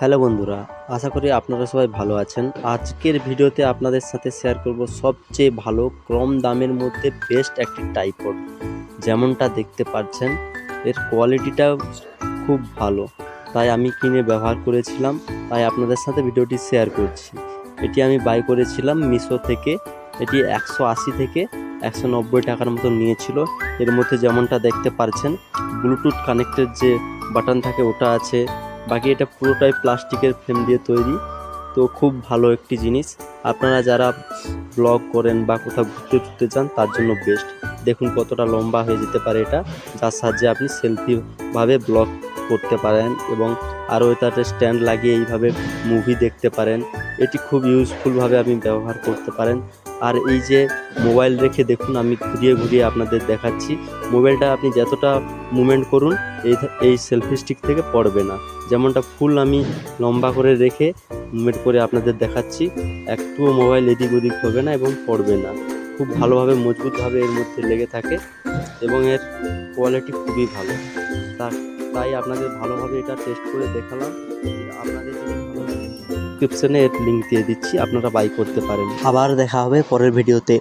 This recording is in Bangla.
হ্যালো বন্ধুরা, আশা করি আপনারা সবাই ভালো আছেন। আজকের ভিডিওতে আপনাদের সাথে শেয়ার করব সবচেয়ে ভালো কম দামের মধ্যে বেস্ট একটি ট্রাইপড। যেমনটা দেখতে পাচ্ছেন এর কোয়ালিটিটাও খুব ভালো, তাই আমি কিনে ব্যবহার করেছিলাম, তাই আপনাদের সাথে ভিডিওটি শেয়ার করছি। এটি আমি বাই করেছিলাম মিশো থেকে। এটি 180 থেকে 190 টাকার মতো নিয়েছিল। এর মধ্যে যেমনটা দেখতে পাচ্ছেন ব্লুটুথ কানেক্টেড যে বাটন থাকে ওটা আছে, বাকি এটা পুরোটাই প্লাস্টিকের ফ্রেম দিয়ে তৈরি। তো খুব ভালো একটি জিনিস, আপনারা যারা ব্লগ করেন বা কোথাও ঘুরতে টুরতে যান তার জন্য বেস্ট। দেখুন কতটা লম্বা হয়ে যেতে পারে এটা, যার সাহায্যে আপনি সেলফিভাবে ব্লগ করতে পারেন এবং আরও এটাতে স্ট্যান্ড লাগিয়ে এইভাবে মুভি দেখতে পারেন। এটি খুব ইউজফুলভাবে আপনি ব্যবহার করতে পারেন। আর এই যে মোবাইল রেখে দেখুন, আমি ঘুরিয়ে ঘুরিয়ে আপনাদের দেখাচ্ছি, মোবাইলটা আপনি যতটা মুভমেন্ট করুন এই সেলফি স্টিক থেকে পড়বে না। যেমনটা ফুল আমি লম্বা করে রেখে মুভমেন্ট করে আপনাদের দেখাচ্ছি, একটুও মোবাইল এদিক ওদিক হবে না এবং পড়বে না। খুব ভালোভাবে মজবুতভাবে এর মধ্যে লেগে থাকে এবং এর কোয়ালিটি খুবই ভালো। তাই আপনাদের ভালোভাবে এটা টেস্ট করে দেখালাম। আপনাদের যদি ভালো লাগে ডিসক্রিপশনে এর লিঙ্ক দিয়ে দিচ্ছি, আপনারা বাই করতে পারেন। আবার দেখা হবে পরের ভিডিওতে।